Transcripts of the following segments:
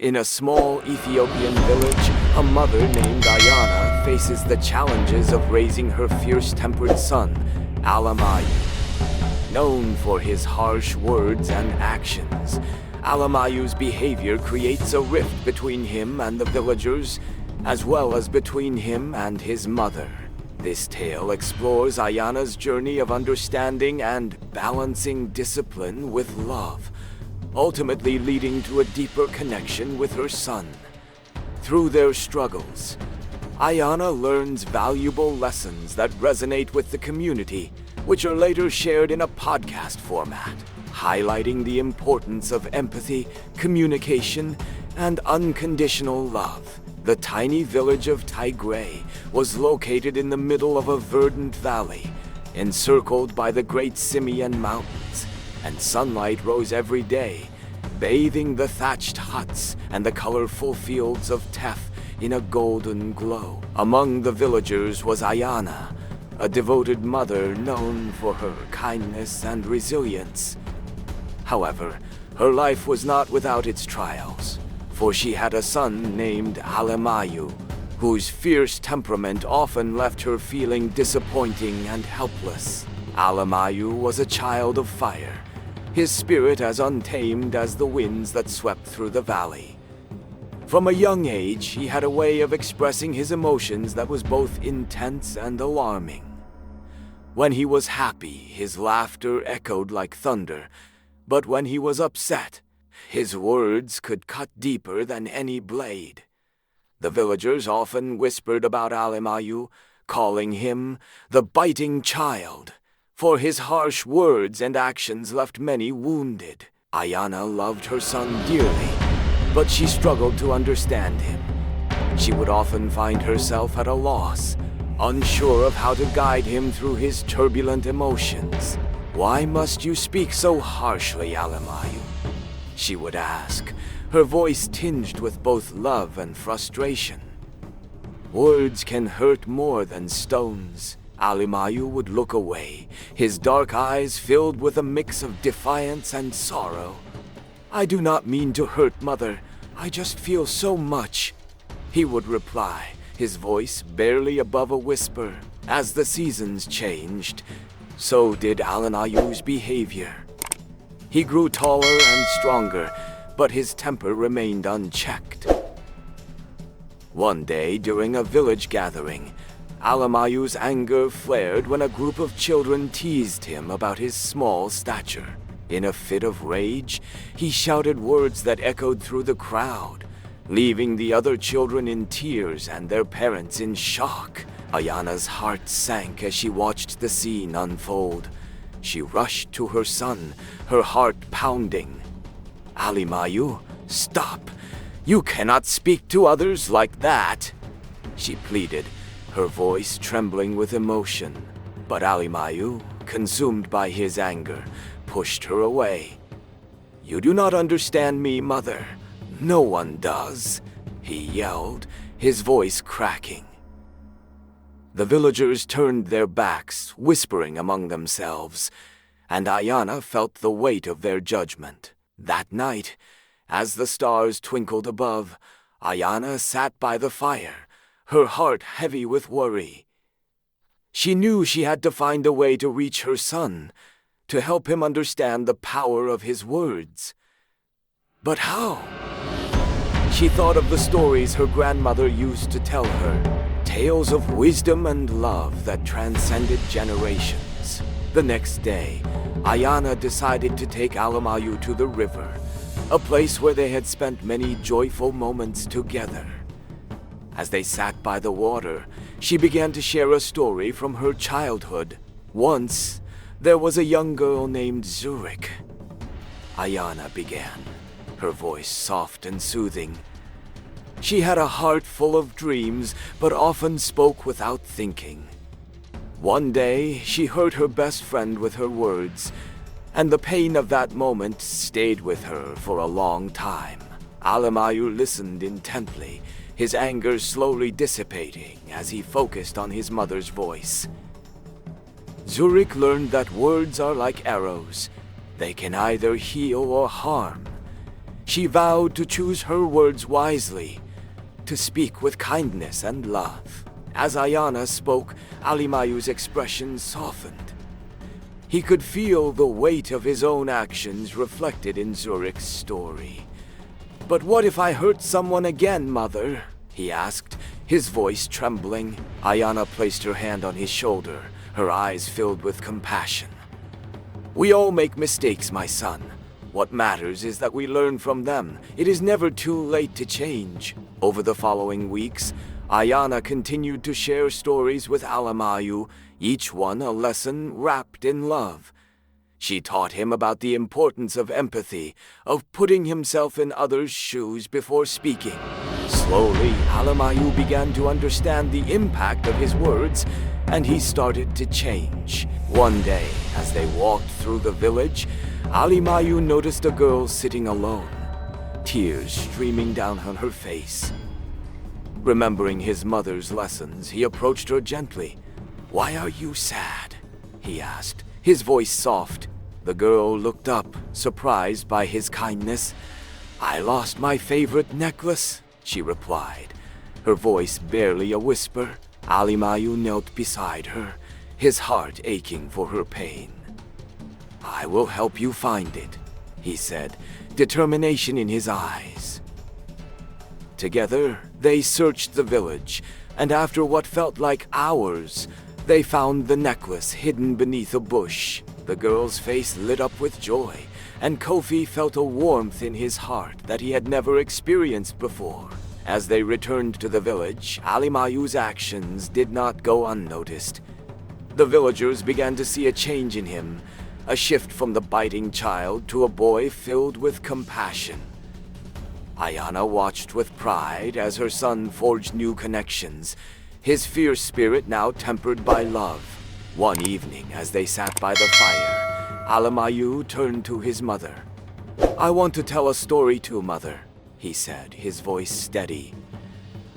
In a small Ethiopian village, a mother named Ayana faces the challenges of raising her fierce-tempered son, Alimayu. Known for his harsh words and actions, Alimayu's behavior creates a rift between him and the villagers, as well as between him and his mother. This tale explores Ayana's journey of understanding and balancing discipline with love, ultimately leading to a deeper connection with her son. Through their struggles, Ayana learns valuable lessons that resonate with the community, which are later shared in a podcast format, highlighting the importance of empathy, communication, and unconditional love. The tiny village of Tigray was located in the middle of a verdant valley, encircled by the Great Simeon Mountains, and sunlight rose every day, bathing the thatched huts and the colorful fields of teff in a golden glow. Among the villagers was Ayana, a devoted mother known for her kindness and resilience. However, her life was not without its trials, for she had a son named Alimayu, whose fierce temperament often left her feeling disappointing and helpless. Alimayu was a child of fire, his spirit as untamed as the winds that swept through the valley. From a young age, he had a way of expressing his emotions that was both intense and alarming. When he was happy, his laughter echoed like thunder, but when he was upset, his words could cut deeper than any blade. The villagers often whispered about Alimayu, calling him the biting child, for his harsh words and actions left many wounded. Ayana loved her son dearly, but she struggled to understand him. She would often find herself at a loss, unsure of how to guide him through his turbulent emotions. "Why must you speak so harshly, Alimayu?" she would ask, her voice tinged with both love and frustration. "Words can hurt more than stones." Alimayu would look away, his dark eyes filled with a mix of defiance and sorrow. "I do not mean to hurt, Mother. I just feel so much," he would reply, his voice barely above a whisper. As the seasons changed, so did Alimayu's behavior. He grew taller and stronger, but his temper remained unchecked. One day, during a village gathering, Alimayu's anger flared when a group of children teased him about his small stature. In a fit of rage, he shouted words that echoed through the crowd, leaving the other children in tears and their parents in shock. Ayana's heart sank as she watched the scene unfold. She rushed to her son, her heart pounding. "Alimayu, stop! You cannot speak to others like that!" she pleaded, her voice trembling with emotion. But Alimayu, consumed by his anger, pushed her away. "You do not understand me, Mother. No one does," he yelled, his voice cracking. The villagers turned their backs, whispering among themselves, and Ayana felt the weight of their judgment. That night, as the stars twinkled above, Ayana sat by the fire, her heart heavy with worry. She knew she had to find a way to reach her son, to help him understand the power of his words. But how? She thought of the stories her grandmother used to tell her, tales of wisdom and love that transcended generations. The next day, Ayana decided to take Alimayu to the river, a place where they had spent many joyful moments together. As they sat by the water, she began to share a story from her childhood. Once, there was a young girl named Zurich. Ayana began, her voice soft and soothing. She had a heart full of dreams, but often spoke without thinking. One day, she hurt her best friend with her words, and the pain of that moment stayed with her for a long time. Alimayu listened intently, his anger slowly dissipating as he focused on his mother's voice. Zurich learned that words are like arrows. They can either heal or harm. She vowed to choose her words wisely, to speak with kindness and love. As Ayana spoke, Alimayu's expression softened. He could feel the weight of his own actions reflected in Zurich's story. "But what if I hurt someone again, Mother?" he asked, his voice trembling. Ayana placed her hand on his shoulder, her eyes filled with compassion. "We all make mistakes, my son. What matters is that we learn from them. It is never too late to change." Over the following weeks, Ayana continued to share stories with Alimayu, each one a lesson wrapped in love. She taught him about the importance of empathy, of putting himself in others' shoes before speaking. Slowly, Alimayu began to understand the impact of his words, and he started to change. One day, as they walked through the village, Alimayu noticed a girl sitting alone, tears streaming down on her face. Remembering his mother's lessons, he approached her gently. "Why are you sad?" he asked, his voice soft. The girl looked up, surprised by his kindness. "I lost my favorite necklace," she replied, her voice barely a whisper. Alimayu knelt beside her, his heart aching for her pain. "I will help you find it," he said, determination in his eyes. Together, they searched the village, and after what felt like hours, they found the necklace hidden beneath a bush. The girl's face lit up with joy, and Kofi felt a warmth in his heart that he had never experienced before. As they returned to the village, Alimayu's actions did not go unnoticed. The villagers began to see a change in him, a shift from the biting child to a boy filled with compassion. Ayana watched with pride as her son forged new connections, his fierce spirit now tempered by love. One evening, as they sat by the fire, Alimayu turned to his mother. "I want to tell a story too, Mother," he said, his voice steady.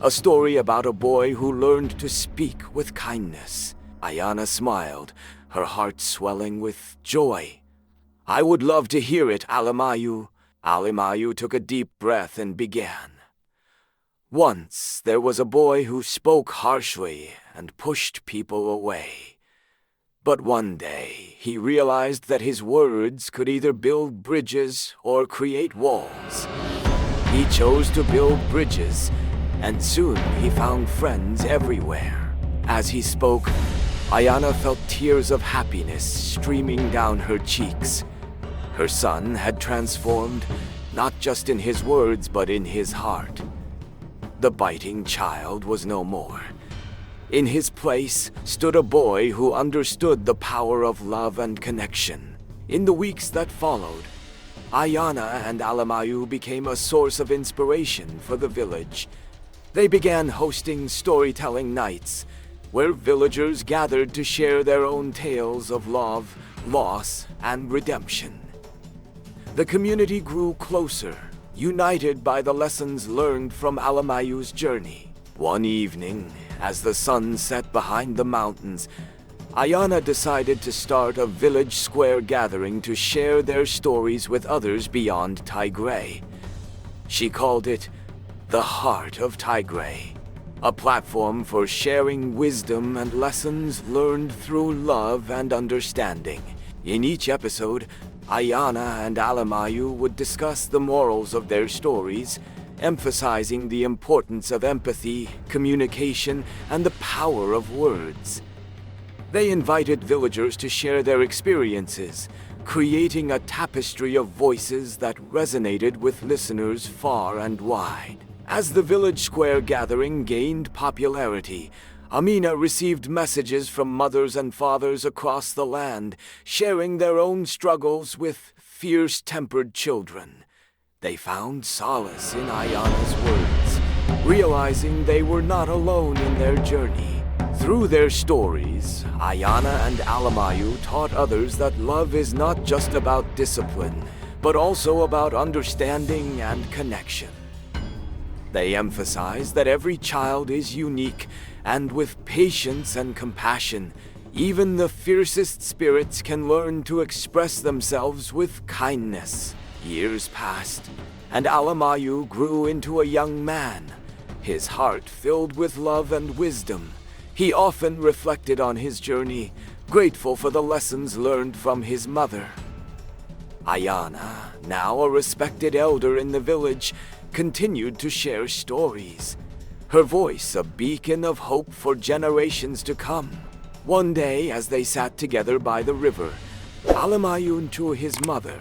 "A story about a boy who learned to speak with kindness." Ayana smiled, her heart swelling with joy. "I would love to hear it, Alimayu." Alimayu took a deep breath and began. "Once there was a boy who spoke harshly and pushed people away. But one day he realized that his words could either build bridges or create walls. He chose to build bridges, and soon he found friends everywhere." As he spoke, Ayana felt tears of happiness streaming down her cheeks. Her son had transformed, not just in his words but in his heart. The biting child was no more. In his place stood a boy who understood the power of love and connection. In the weeks that followed, Ayana and Alimayu became a source of inspiration for the village. They began hosting storytelling nights, where villagers gathered to share their own tales of love, loss, and redemption. The community grew closer, united by the lessons learned from Alimayu's journey. One evening, as the sun set behind the mountains, Ayana decided to start a village square gathering to share their stories with others beyond Tigray. She called it the Heart of Tigray, a platform for sharing wisdom and lessons learned through love and understanding. In each episode, Ayana and Alimayu would discuss the morals of their stories, emphasizing the importance of empathy, communication, and the power of words. They invited villagers to share their experiences, creating a tapestry of voices that resonated with listeners far and wide. As the village square gathering gained popularity, Amina received messages from mothers and fathers across the land, sharing their own struggles with fierce-tempered children. They found solace in Ayana's words, realizing they were not alone in their journey. Through their stories, Ayana and Alimayu taught others that love is not just about discipline, but also about understanding and connection. They emphasized that every child is unique, and with patience and compassion, even the fiercest spirits can learn to express themselves with kindness. Years passed, and Alimayu grew into a young man, his heart filled with love and wisdom. He often reflected on his journey, grateful for the lessons learned from his mother. Ayana, now a respected elder in the village, continued to share stories, her voice a beacon of hope for generations to come. One day, as they sat together by the river, Alimayu to his mother.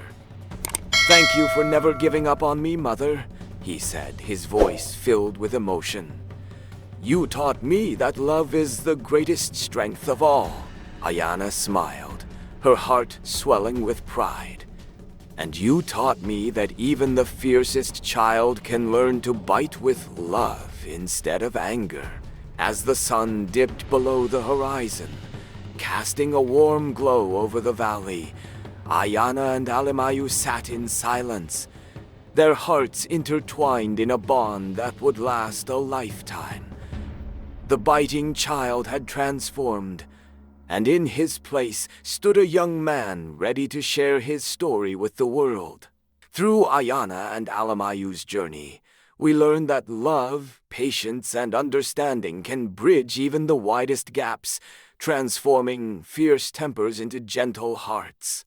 "Thank you for never giving up on me, mother," he said, his voice filled with emotion. "You taught me that love is the greatest strength of all." Ayana smiled, her heart swelling with pride. "And you taught me that even the fiercest child can learn to bite with love instead of anger." As the sun dipped below the horizon, casting a warm glow over the valley, Ayana and Alimayu sat in silence, their hearts intertwined in a bond that would last a lifetime. The biting child had transformed, and in his place stood a young man ready to share his story with the world. Through Ayana and Alimayu's journey, we learn that love, patience, and understanding can bridge even the widest gaps, transforming fierce tempers into gentle hearts.